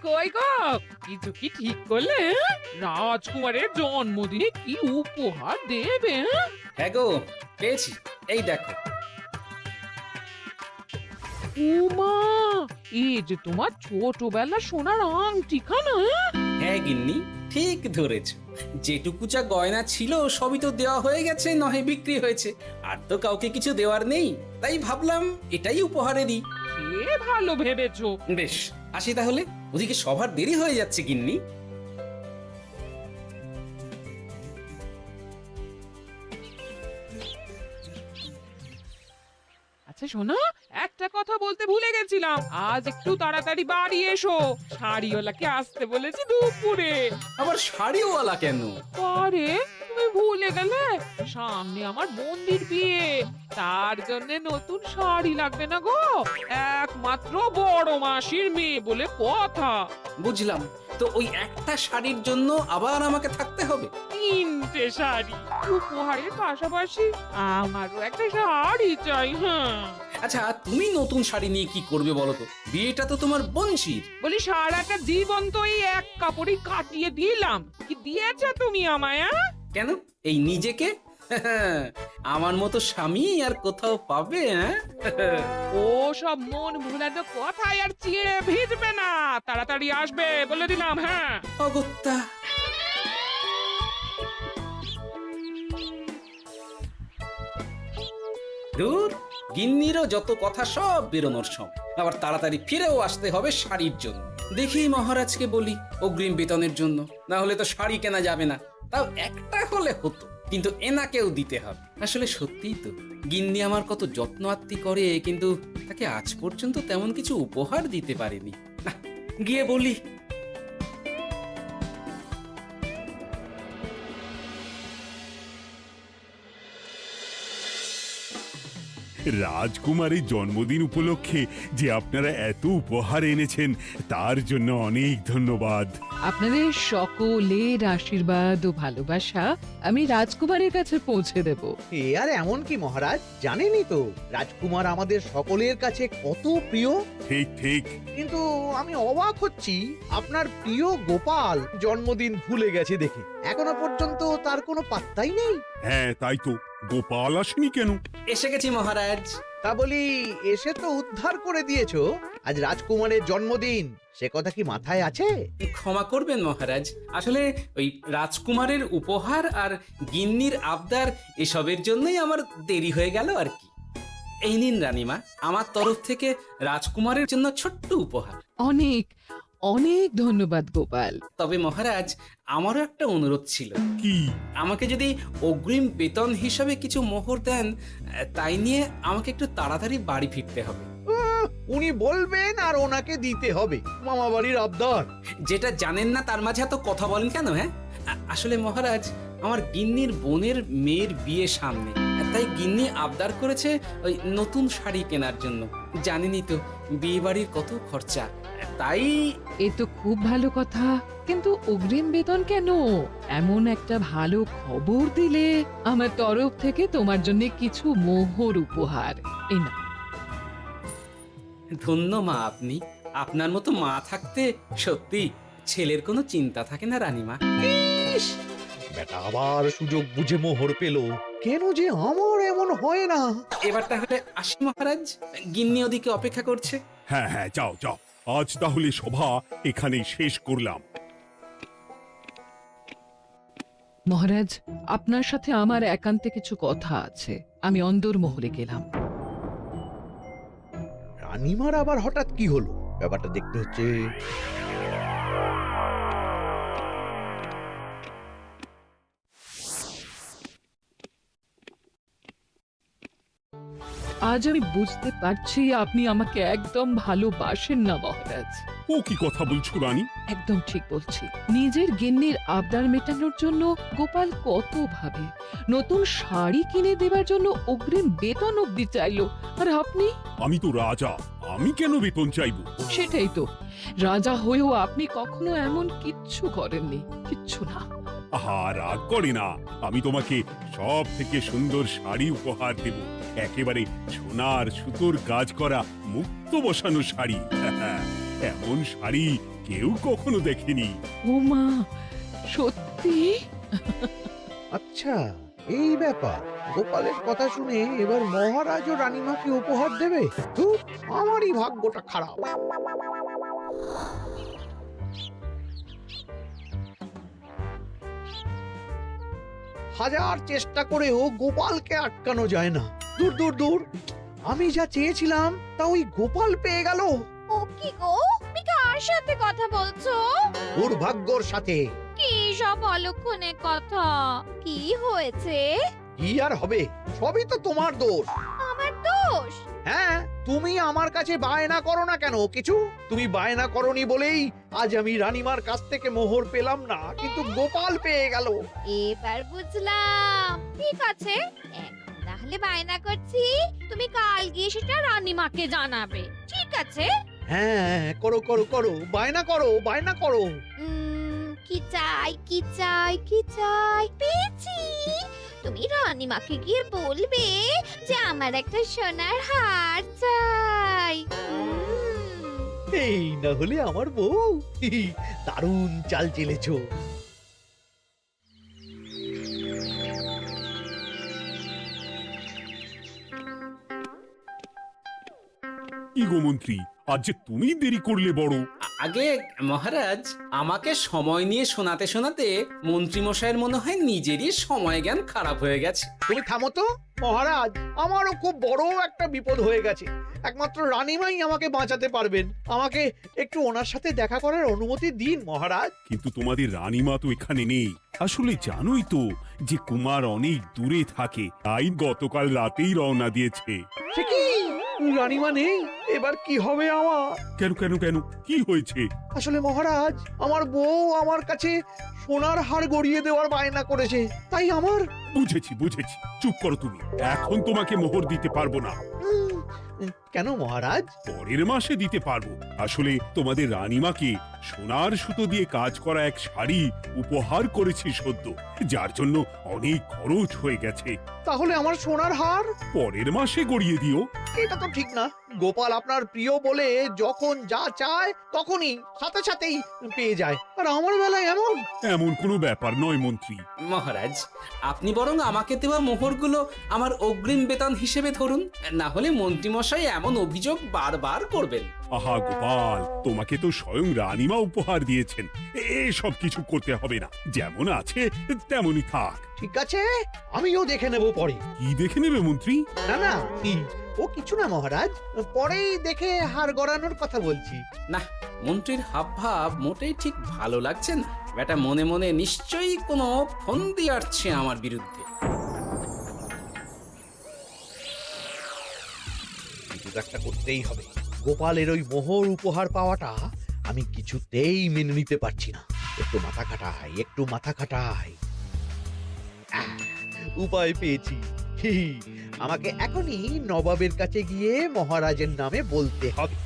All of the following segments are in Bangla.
কই গো, কিছু কি ঠিক করলে? রাজকুমারের জন্মদিনে কি উপহার দেবে? হ্যাঁ গো, পেয়েছি। এই দেখো। উমা, এই যে তোমার ছোটবেলা সোনার আংটিখানা। হ্যাঁ গিন্নি, ঠিক ধরেছ। যেটুকু যা গয়না ছিল সবই তো দেওয়া হয়ে গেছে, নহে বিক্রি হয়েছে। আর তো কাউকে কিছু দেওয়ার নেই, তাই ভাবলাম এটাই উপহারে দিই। সে ভালো ভেবেছো। বেশ, আসি তাহলে। ওদিকে সবার দেরি হয়ে যাচ্ছে গিন্নি। আচ্ছা শোনো, একটা কথা বলতে ভুলে গেছিলাম। আজ একটু তাড়াতাড়ি বাড়ি এসো, শাড়িওয়ালাকে আসতে বলেছি দুপুরে। আবার শাড়িওয়ালা কেন? আরে তুমি ভুলে গেলে, সামনে আমার বোনদির বিয়ে, তার জন্য নতুন শাড়ি লাগবে না গো। একমাত্র বড় মাসির মেয়ে বলে কথা। বুঝলাম। তো ওই একটা শাড়ির জন্য আবার আমাকে থাকতে হবে? 3টে শাড়ি উপহারের পাশাপাশি আমারও একটা শাড়ি চাই। হ্যাঁ আচ্ছা, তুমি নতুন শাড়ি নিয়ে কি করবে বলো তো? বিয়েটা তো তোমার বোনঝির। বলি, সারাটা জীবন তো এই এক কাপড়ই কাটিয়ে দিলাম, কি দিয়েছো তুমি আমায়? কেন, এই নিজেকে? আমার মতো স্বামী আর কোথাও পাবে? ও সব মন ভুলানো কথায় আর চিড়ে ভিজবে না, তাড়াতাড়ি আসবে বলে দিলাম। হ্যাঁ অগত্যা। দূর, গিন্নিরও যত কথা সব বেরোনোর সময়। আবার তাড়াতাড়ি ফিরেও আসতে হবে শাড়ির জন্য। দেখি মহারাজকে বলি অগ্রিম বেতনের জন্য, না হলে তো শাড়ি কেনা যাবে না। তাও একটা হলে হতো, কিন্তু এনাকেও দিতে হবে। আসলে সত্যিই তো, গিন্নি আমার কত যত্ন আত্তি করে, কিন্তু তাকে আজ পর্যন্ত তেমন কিছু উপহার দিতে পারেনি। না, গিয়ে বলি। রাজকুমারের জন্মদিন উপলক্ষে যে আপনারা এত উপহার এনেছেন তার জন্য অনেক ধন্যবাদ। আপনাদের সকলের আশীর্বাদ ও ভালোবাসা আমি রাজকুমারের কাছে পৌঁছে দেব। এ আর এমন কি মহারাজ, জানেনই তো রাজকুমার আমাদের সকলের কাছে কত প্রিয়। ঠিক ঠিক। কিন্তু আমি অবাক হচ্ছি আপনার প্রিয় গোপাল জন্মদিন ভুলে গেছে দেখে। এখনো পর্যন্ত তার কোনো পাত্তাই নেই। হ্যাঁ তাই তো, গোপাল আসেনি কেন? এসে গেছি মহারাজ। তা বলি, এসে তো উদ্ধার করে দিয়েছো। আজ রাজকুমারের জন্মদিন, সে কথা কি মাথায় আছে? ক্ষমা করবেন মহারাজ, আসলে ওই রাজকুমারের উপহার আর গিন্নির আবদার এসবের জন্যই আমার দেরি হয়ে গেল আর কি। এই নিন রানীমা, আমার তরফ থেকে রাজকুমারের জন্য ছোট্ট উপহার। অনেক অনেক ধন্যবাদ গোপাল। তবে মহারাজ, আমারও একটা অনুরোধ ছিল। কি? আমাকে যদি অগ্রিম বেতন হিসাবে কিছু মোহর দেন, তাই নিয়ে আমাকে একটু তাড়াতাড়ি বাড়ি ফিরতে হবে। উনি বলবেন আর ওনাকে দিতে হবে, মামা বাড়ির আবদার। যেটা জানেন না তার মাঝে এত কথা বলেন কেন? হ্যাঁ, আসলে মহারাজ, আমার গিন্নির বোনের মেয়ের বিয়ে সামনে, তাই গিন্নি আবদার করেছে ওই নতুন শাড়ি কেনার জন্য। জানেনই তো বিয়ে বাড়ির কত খরচা, তাই। এ তো খুব ভালো কথা, কিন্তু অগ্রিম বেতন কেন? এমন একটা ভালো খবর দিলে আমার তরফ থেকে তোমার জন্য কিছু মোহর উপহার। এই নাও। ধন্য মা আপনি। আপনার মতো মা থাকতে সত্যি ছেলের কোনো চিন্তা থাকে না রানীমা। ইস, বেটা আবার সুযোগ বুঝে মোহর পেল। কেন যে আমার এমন হয় না। এবার তাহলে আসি মহারাজ, গিন্নি ওদিকে অপেক্ষা করছে। হ্যাঁ হ্যাঁ, যাও যাও। আজ তাহলে সভা এখানেই শেষ করলাম। মহারাজ, আপনার সাথে আমার একান্তে কিছু কথা আছে। আমি অন্দরমহলে গেলাম। রানীমার আবার হঠাৎ কি হলো, ব্যাপারটা দেখতে হচ্ছে। আজ আমি বুঝতে পারছি আপনি আমাকে একদম ভালোবাসেন না মহারাজ। ও কি কথা বলছো রানী? একদম ঠিক বলছি। নিজের গিন্নির আবদার মেটানোর জন্য গোপাল কত ভাবে, নতুন শাড়ি কিনে দেবার জন্য অগ্রিম বেতন অব্দি চাইলো, আর আপনি? আমি তো রাজা, আমি কেন বেতন চাইবো? সেটাই তো, রাজা হয়েও আপনি কখনো এমন কিচ্ছু করেননি, কিচ্ছু না। আহা, রাগ করে না। আমি তোমাকে সব থেকে সুন্দর শাড়ি উপহার দেব, একেবারে সোনার সুতোর কাজ করা মুক্ত বসানো শাড়ি। এমন শাড়ি কেউ কখনো দেখেনি। ও মা, সত্যি? আচ্ছা, এই ব্যাপার। গোপালের কথা শুনে এবার মহারাজ ও রানীমাকে উপহার দেবে? ধুর, আমারই ভাগ্যটা খারাপ। হাজার চেষ্টা করেও গোপালকে আটকানো যায় না। দূর দূর দূর, আমি যা চেয়েছিলাম তা ওই গোপাল পেয়ে গেল। ও কি গো, তুমি কার সাথে কথা বলছো? দুর্ভাগ্যর সাথে। কি সব অলক্ষণে কথা? কি হয়েছে? কি আর হবে, সবই তো তোমার দোষ। আমার দোষ? হ্যাঁ, তুমি আমার কাছে বায়না করো না কেন কিছু? তুমি বায়না করনি বলেই আজ আমি রানীমার কাছ থেকে মোহর পেলাম না, কিন্তু গোপাল পেয়ে গেল। এবার বুঝলাম। ঠিক আছে, এখন তাহলে বায়না করছি, তুমি কাল গিয়ে সেটা রানীমাকে জানাবে। ঠিক আছে? হ্যাঁ, করো করো করো, বায়না করো, বায়না করো। কি চাই, কি চাই, কি চাই? পেয়েছি। তুমি রানীমাকে গিয়ে বলবে যে আমার একটা সোনার হার চাই। এই না হলে আমার বউ। দারুণ চাল চেলেছো। কি গো মন্ত্রী, আজ যে তুমি দেরি করলে বড়। আগে মহারাজ, আমাকে সময় নিয়ে শোনাতে শোনাতে মন্ত্রীমশাইয়ের মনে হয় নিজেরই সময় জ্ঞান খারাপ হয়ে গেছে। তুমি থামো তো মহারাজ, আমারও খুব বড় একটা বিপদ হয়ে গেছে। একমাত্র রানীমাই আমাকে বাঁচাতে পারবেন। আমাকে একটু ওনার সাথে দেখা করার অনুমতি দিন মহারাজ। কিন্তু তোমাদের রানীমা তো এখানে নেই। আসলে জানোই তো যে কুমার অনেক দূরে থাকে, তাই গতকাল রাতেই রওনা দিয়েছে। সে কি, রানীমা নেই? এবার কি হবে আমার? কেন কেন কেন, কি হয়েছে? আসলে মহারাজ, আমার বউ আমার কাছে সোনার হার গড়িয়ে দেওয়ার বায়না করেছে, তাই আমার। বুঝেছি বুঝেছি, চুপ করো তুমি। এখন তোমাকে মোহর দিতে পারবো না। কেন মহারাজ? পরের মাসে দিতে পারবো। আসলে তোমাদের রানীমাকে সোনার সুতো দিয়ে কাজ করা এক শাড়ি উপহার করেছি সদ্য, যার জন্য অনেক খরচ হয়ে গেছে। তাহলে আমার সোনার হার পরের মাসে গড়িয়ে দিও। এটা তো ঠিক না। গোপাল আপনার প্রিয় বলে যখন যা চায় তখনই সাথে সাথেই পেয়ে যায়, আর আমার বেলায় এমন। এমন কোনো ব্যাপার নয় মন্ত্রী। মহারাজ, আপনি বরং আমাকে দেওয়া মোহরগুলো আমার অগ্রিম বেতন হিসেবে ধরুন, না হলে মন্ত্রীমশাই এমন অভিযোগ বারবার করবেন। আহা গোপাল, তোমাকে তো স্বয়ং রানীমা উপহার দিয়েছেন, এসব কিছু করতে হবে না। যেমন আছে তেমনই থাক। ঠিক আছে, আমিও দেখে নেব পরে। কি দেখে নেবে মন্ত্রী? না না, ও কিছু না মহারাজ, পরেই দেখে হার গড়ানোর কথা বলছি। না, মন্ত্রীর হাবভাব মোটেই ঠিক ভালো লাগছে না। বেটা মনে মনে নিশ্চয়ই কোনো ফন্দি আটছে আমার বিরুদ্ধে। কিছু একটা করতেই হবে। গোপালের ওই মোহর উপহার পাওয়াটা আমি কিছুতেই মেনে নিতে পারছি না। একটু মাথা খাটাই, একটু মাথা খাটাই। উপায় পেয়েছি। আমাকে এখনই নবাবের কাছে গিয়ে মহারাজের নামে বলতে হবে।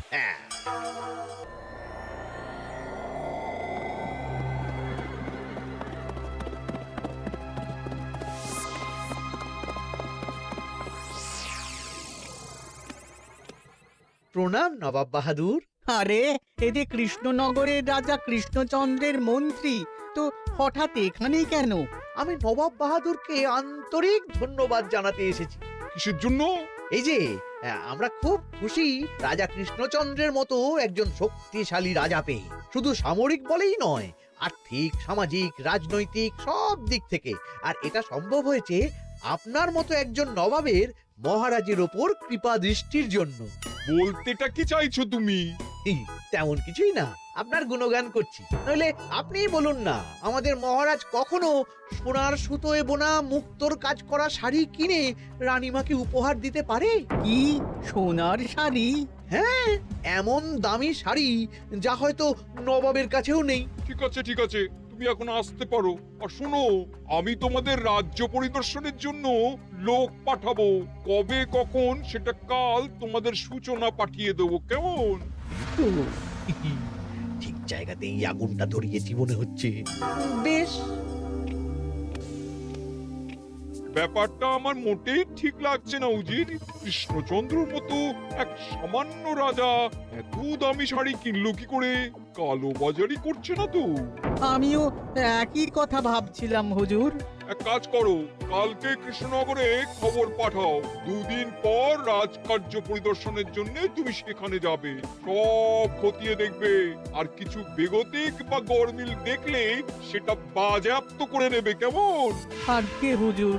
প্রণাম নবাব বাহাদুর। আরে এ যে কৃষ্ণনগরের রাজা কৃষ্ণচন্দ্রের মন্ত্রী, তো হঠাৎ এখানেই কেন? আমি নবাব বাহাদুরকে আন্তরিক ধন্যবাদ জানাতে এসেছি। কিসের জন্য? এই যে আমরা খুব খুশি রাজা কৃষ্ণচন্দ্রের মতো একজন শক্তিশালী রাজা পেয়ে। শুধু সামরিক বলেই নয়, আর্থিক, সামাজিক, রাজনৈতিক সব দিক থেকে। আর এটা সম্ভব হয়েছে আপনার মতো একজন নবাবের মহারাজের ওপর কৃপা দৃষ্টির জন্য। বলতেটা কি চাইছো তুমি? তেমন কিছুই না, আপনার গুণগান করছি। নইলে আপনিই বলুন না, আমাদের মহারাজ কখনো সোনার সুতোয় বোনা মুক্তোর কাজ করা শাড়ি কিনে রানীমাকে উপহার দিতে পারে? কি সোনার শাড়ি? হ্যাঁ, এমন দামি শাড়ি যা হয়তো নবাবের কাছেও নেই। ঠিক আছে ঠিক আছে, তুমি এখন আসতে পারো। আর শোনো, আমি তোমাদের রাজ্য পরিদর্শনের জন্য লোক পাঠাবো। কবে কখন সেটা কাল তোমাদের সূচনা পাঠিয়ে দেবো, কেমন? ঠিক জায়গাতেই আগুনটা ধরিয়েছি মনে হচ্ছে। বেশ। ব্যাপারটা আমার মোটেই ঠিক লাগছে না উজির। কৃষ্ণচন্দ্রর মতো এক সামান্য রাজা এত দামি শাড়ি কিনলো কি করে? কালো বাজারি করছে না তো? আমিও একই কথা ভাবছিলাম হুজুর। এক কাজ করো, কালকে কৃষ্ণনগরে খবর পাঠাও, 2 দিন পর রাজকার্য পরিদর্শনের জন্য তুমি সেখানে যাবে। সব খতিয়ে দেখবে, আর কিছু বেগতিক বা গরমিল দেখলে সেটা বাজেয়াপ্ত করে নেবে, কেমন? আর কে হুজুর?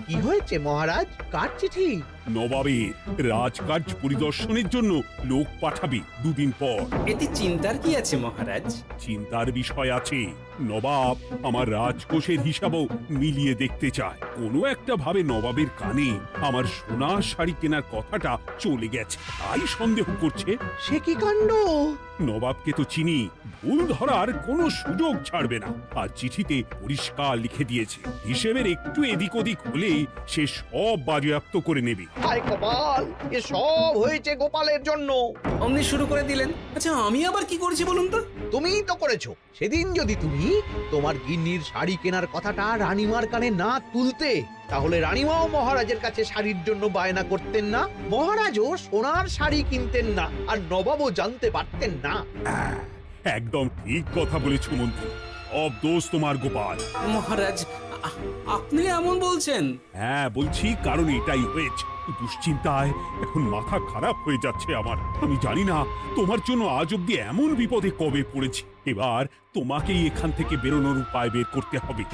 কি হয়েছে মহারাজ? কার চিঠি? নবাবের রাজকার্য পরিদর্শনের জন্য লোক পাঠাবে 2 দিন পর। এতে চিন্তার কি আছে মহারাজ? চিন্তার বিষয় আছে। নবাব আমার রাজকোষের হিসাবও মিলিয়ে দেখতে চায়। কোনো একটা ভাবে নবাবের কানে আমার সোনার শাড়ি কেনার কথাটা চলে গেছে, তাই সন্দেহ করছে। সে কি কাণ্ড! নবাবকে তো চিনি, ভুল ধরার কোনো সুযোগ ছাড়বে না। আর চিঠিতে পরিষ্কার লিখে দিয়েছে, হিসেবের একটু এদিক ওদিক হলে সে সব বাজেয়াপ্ত করে নেবে। হায় কপাল! এ সব হয়েছে গোপালের জন্য। অমনি শুরু করে দিলেন। আচ্ছা, আমি আবার কি করেছি বলুন তো? তুমিই তো করেছো। সেদিন যদি তুমি তোমার গিন্নির শাড়ি কেনার কথাটা রানীমার কানে না তুলতে, তাহলে রানীমাও মহারাজের কাছে শাড়ির জন্য বায়না করতেন না, মহারাজও সোনার শাড়ি কিনতেন না, আর নবাবও জানতে পারতেন না। একদম ঠিক কথা বলেছ মন্ত্রী, সব দোষ তোমার গোপাল। মহারাজ, আপনি এমন বলছেন? হ্যাঁ বলছি, কারণ এটাই হয়েছে। দুশ্চিন্তায় এখন মাথা খারাপ হয়ে যাচ্ছে আমার। আমি জানি না তোমার জন্য আজ অব্দি এমন বিপদে কবে পড়েছি। এবার তোমাকেই এখান থেকে বেরোনোর উপায় বের করতে হবে।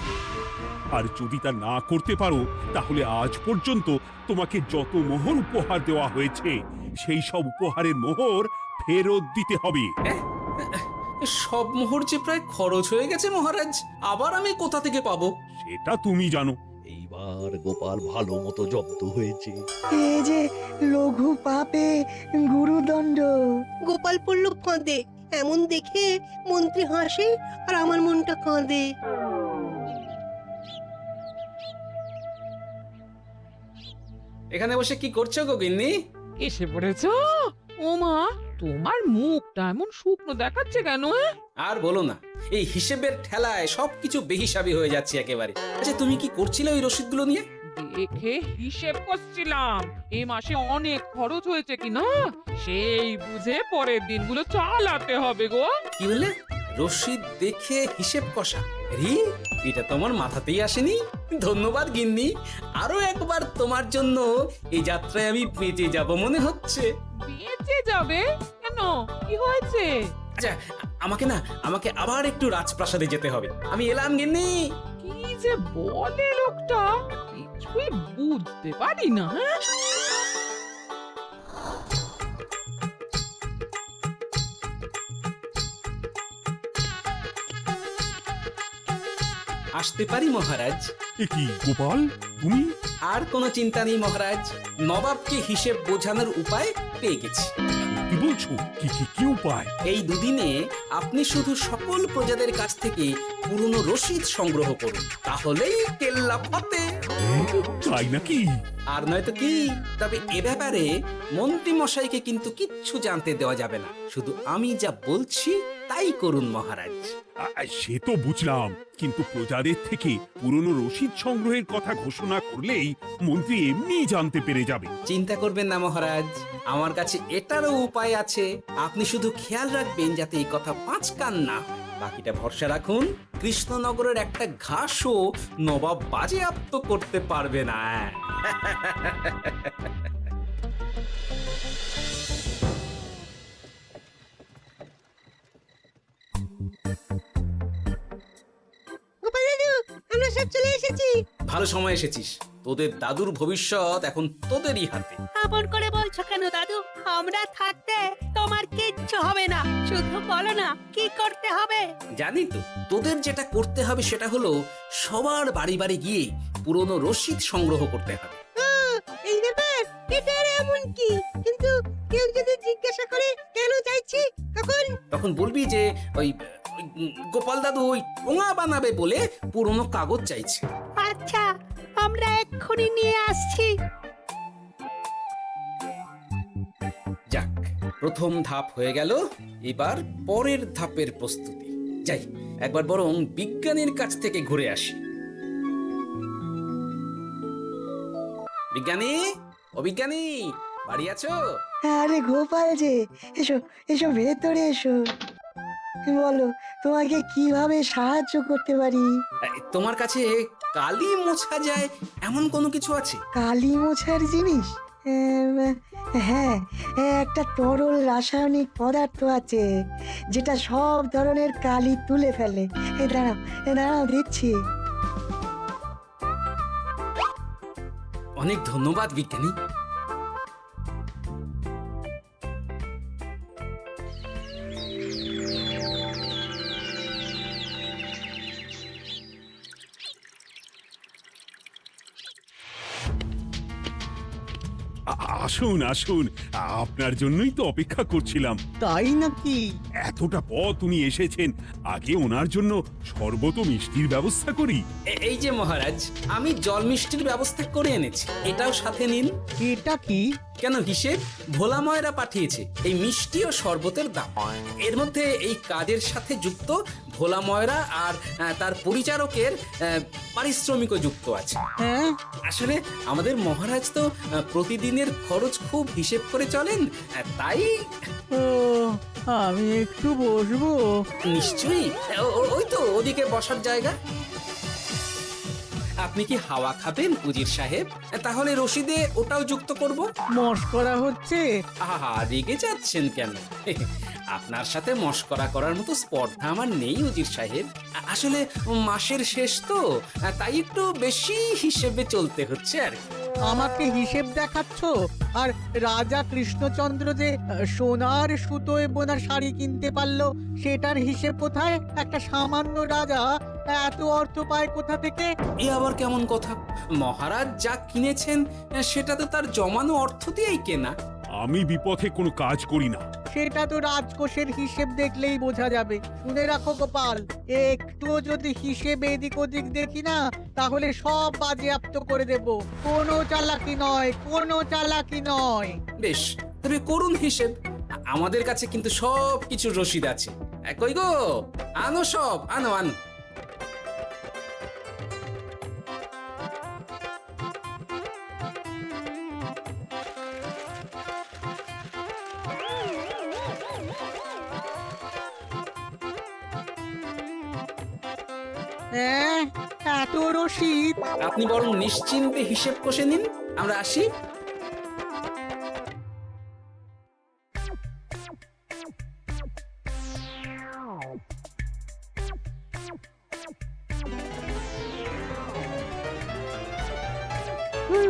আর যদি তা না করতে পারো, তাহলে আজ পর্যন্ত তোমাকে যত মোহর উপহার দেওয়া হয়েছে সেই সব উপহারের মোহর ফেরত দিতে হবে। সব মোহর যে প্রায় খরচ হয়ে গেছে মহারাজ, আবার আমি কোথা থেকে পাবো? সেটা তুমি জানো। এইবার গোপাল ভালো মতো জব্দ হয়েছে। এ যে লঘু পাপে গুরুদণ্ড। গোপাল পড়ল ফাঁদে। এমন দেখে মন্ত্রী হাসে আর আমার মনটা কাঁদে। এখানে বসে কি করছো গো গিন্নি? এসে পড়েছো? ও মা, তোমার মুখটা এমন শুকনো দেখাচ্ছে কেন? আর বলো না, এই হিসেবের ঠেলায় সবকিছু বেহিসাবি হয়ে যাচ্ছে একেবারে। আচ্ছা, তুমি কি করছিলে ওই রসিদগুলো নিয়ে? দেখে হিসেব করছিলাম এই মাসে অনেক খরচ হয়েছে কিনা, সেই বুঝে পরের দিনগুলো চালাতে হবে গো। কি বলে? রসিদ দেখে হিসেব কষা? রি, এটা তোমার মাথাতেই আসেনি। ধন্যবাদ গিন্নি, আরো একবার তোমার জন্য এই যাত্রায় আমি বেঁচে যাব মনে হচ্ছে। বেঁচে যাবে কেন? কি হয়েছে? আচ্ছা, আমাকে আবার একটু রাজপ্রাসাদে যেতে হবে। আমি এলাম গিন্নি। কি যে বলে লোকটা, কিছুই বুঝতে পারি না। আসতে পারি মহারাজ? এ কি গোপাল, তুমি? আর কোনো চিন্তা নেই মহারাজ, নবাবকে হিসেব বোঝানোর উপায় পেয়ে গেছি। কি বলছো? কি উপায়? এই দুদিনে আপনি শুধু সকল প্রজাদের কাছ থেকে পুরনো রসিদ সংগ্রহ করুন, তাহলেই কেল্লা ফতে। তাই নাকি? আর নয়তো কি? তবে এ ব্যাপারে মন্ত্রী মশাইকে কিন্তু কিচ্ছু জানতে দেওয়া যাবে না। শুধু আমি যা বলছি তাই করুন মহারাজ। সে তো বুঝলাম, কিন্তু প্রজাদের থেকে পুরনো রসিদ সংগ্রহের কথা ঘোষণা করলেই মন্ত্রী এমনি জানতে পেরে যাবে। চিন্তা করবেন না মহারাজ, আমার কাছে এটারও উপায় আছে। আপনি শুধু খেয়াল রাখবেন যাতে এই কথা 5 কান না। বাকিটা ভরসা রাখুন, কৃষ্ণনগরের একটা ঘাসও নবাব বাজেয়াপ্ত করতে পারবে না। গোপাল দাদু, আমরা সব চলে এসেছি। ভালো সময় এসেছিস, তোদের দাদুর ভবিষ্যৎ এখন তোদেরই হাতে। আপন করে বলছো কেন দাদু? আমরা থাকতে তোমার কিচ্ছু হবে না। শুধু বলো না কি করতে হবে। জানি তো, তোদের যেটা করতে হবে সেটা হলো সবার বাড়ি বাড়ি গিয়ে পুরনো রসিদ সংগ্রহ করতে হবে। এই ব্যাপার, এটা আর এমন কি? কিন্তু কেউ যদি জিজ্ঞাসা করে কেন চাইছি, তখন তখন বলবি যে ওই গোপাল দাদু ওই ঠোঙা বানাবে বলে পুরনো কাগজ চাইছে। আচ্ছা, আমরা এক্ষুনি নিয়ে আসছি। যাক, প্রথম ধাপ হয়ে গেল, এবার পরের ধাপের প্রস্তুতি। যাই, একবার বরং বিজ্ঞানীর কাছ থেকে ঘুরে আসি। বিজ্ঞানী, ও বিজ্ঞানী, বাড়ি আছো? আরে গোপাল যে, এসো এসো ভেতরে এসো। বলো, তোমাকে কিভাবে সাহায্য করতে পারি? তোমার কাছে কালি মোছা যায় এমন কোনো কিছু আছে? কালি মোছার জিনিস? হ্যাঁ, একটা তরল রাসায়নিক পদার্থ আছে যেটা সব ধরনের কালি তুলে ফেলে। দাঁড়াও দিচ্ছি। অনেক ধন্যবাদ বিজ্ঞানী। আসুন আসুন, আপনার জন্যই তো অপেক্ষা করছিলাম। তাই নাকি? এতটা পথ উনি এসেছেন, আগে ওনার জন্য শরবত ও মিষ্টির ব্যবস্থা করি। এই যে মহারাজ, আমি জল মিষ্টির ব্যবস্থা করে এনেছি, এটাও সাথে নিন। এটা কি? কেন, হিসেব ভোলা ময়রা পাঠিয়েছে এই মিষ্টি ও শরবতের দাম। এর মধ্যে এই কাজের সাথে যুক্ত ভোলা ময়রা আর তার পরিচারকের পারিশ্রমিকও যুক্ত আছে। হ্যাঁ, আসলে আমাদের মহারাজ তো প্রতিদিনের খরচ খুব হিসেব করে চলেন, তাই। ও, আমি একটু বসবো? নিশ্চয়ই, ওই তো ওদিকে বসার জায়গা। আপনি কি হাওয়া খাবেন উজির সাহেব? তাহলে রশিদে ওটাও যুক্ত করব। মস্করা হচ্ছে? আহা, রেগে যাচ্ছেন কেন? আপনার সাথে মস্করা করার মতো স্পর্ধা আমার নেই উজির সাহেব। আসলে মাসের শেষ তো, তাই একটু বেশি হিসেবে চলতে হচ্ছে আর কি। আমাকে হিসেব দেখাচ্ছ? আর রাজা কৃষ্ণচন্দ্র যে সোনার সুতোয় বোনা শাড়ি কিনতে পারলো, সেটার হিসেব কোথায়? একটা সামান্য রাজা এত অর্থ পায় কোথা থেকে? এ আবার কেমন কথা? মহারাজ যা কিনেছেন সেটা তো তার জমানো অর্থ দিয়েই কেনা। আমি বিপথে কোনো কাজ করি না। সেটা তো রাজকোষের হিসেব দেখলেই বোঝা যাবে। শুনে রাখো গোপাল, একটুও যদি হিসেব এদিক ওদিক দেখি না, তাহলে সব বাজেয়াপ্ত করে দেব। কোনো চালাকি নয়, কোনো চালাকি নয়। বেশ, তবে করুন হিসেব। আমাদের কাছে কিন্তু সব কিছু রসিদ আছে। কই গো, আনো সব, আনো আনো। হ্যাঁ, এত রসিদ? আপনি বরং নিশ্চিন্তে হিসেব কষে নিন, আমরা আসি।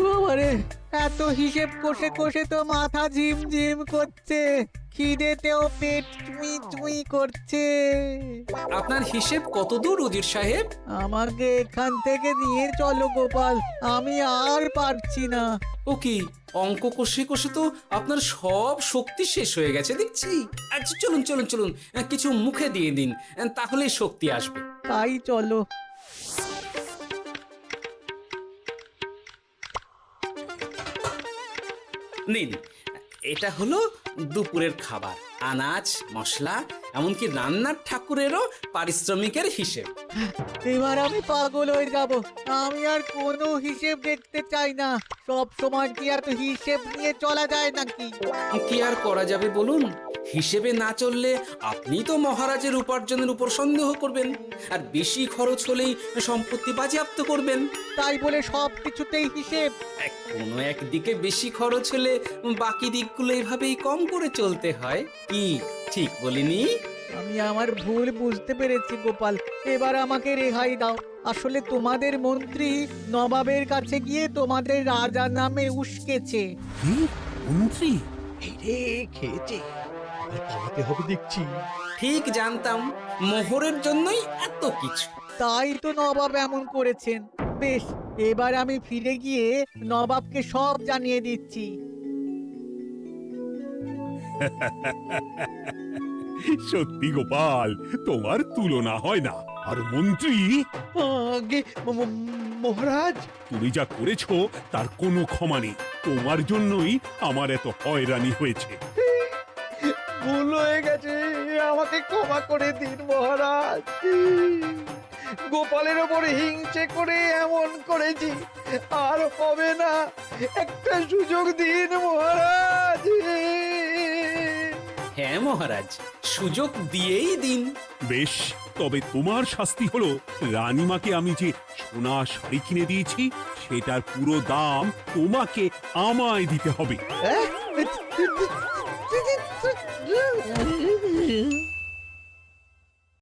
বাবারে, এত হিসেব কষে কষে তো মাথা ঝিমঝিম করছে, খিদেতেও পেট চুই চুই করছে। আপনার হিসেব কত দূর উজির সাহেব? আমাকে এখান থেকে নিয়ে চলো গোপাল, আমি আর পারছি না। ও কি, অঙ্ক কষে কষে তো আপনার সব শক্তি শেষ হয়ে গেছে দেখছি। আচ্ছা চলুন চলুন চলুন, কিছু মুখে দিয়ে দিন, তাহলেই শক্তি আসবে। তাই চলো। নিন, এটা হলো দুপুরের খাবার, আনাজ মশলা, এমনকি রান্নার ঠাকুরেরও পারিশ্রমিকের হিসেব। এবার আমি পাগল হয়ে যাব। আমি আর কোনো হিসেব দেখতে চাই না। সব সময় কি এত হিসেব নিয়ে চলা যায় নাকি? কি আর করা যাবে বলুন? হিসেবে না চললে আপনি তো মহারাজের উপার্জনের উপর সন্দেহ করবেন, আর বেশি খরচ হলেই সম্পত্তি বাজেয়াপ্ত করবেন। তাই বলে সব কিছুতেই হিসেব? কোনো একদিকে বেশি খরচ হলে বাকি দিকগুলো এইভাবেই কম করে চলতে হয়। কি ঠিক বলিনি? আমি আমার ভুল বুঝতে পেরেছি গোপাল, এবার আমাকে রেহাই দাও। আসলে তোমাদের মন্ত্রী নবাবের কাছে গিয়ে তোমাদের রাজা নামে উস্কেছে। কি? মন্ত্রী? এই রে, খেয়েছে, এবার পালাতে হবে দেখছি। ঠিক জানতাম, মোহরের জন্যই এত কিছু। তাই তো নবাব এমন করেছেন। বেশ, এবার আমি ফিরে গিয়ে নবাবকে সব জানিয়ে দিচ্ছি। সত্যি গোপাল, তোমার তুলনা হয় না। আর মন্ত্রী, আগে মহারাজ, তুমি যা করেছো তার কোনো ক্ষমা নেই। তোমার জন্যই আমার এত হয়রানি হয়েছে। ভুল হয়ে গেছে, আমাকে ক্ষমা করে দিন মহারাজ। গোপালের ওপরে হিংসে করে এমন করেছি, আর হবে না। একটা সুযোগ দিন মহারাজ। হ্যাঁ মহারাজ, সুযোগ দিয়েই দিন। বেশ, তবে তোমার শাস্তি হলো রানীমাকে আমি যে সোনা শাড়ি কিনে দিয়েছি সেটার পুরো দাম তোমাকে আমায় দিতে হবে। হ্যাঁ?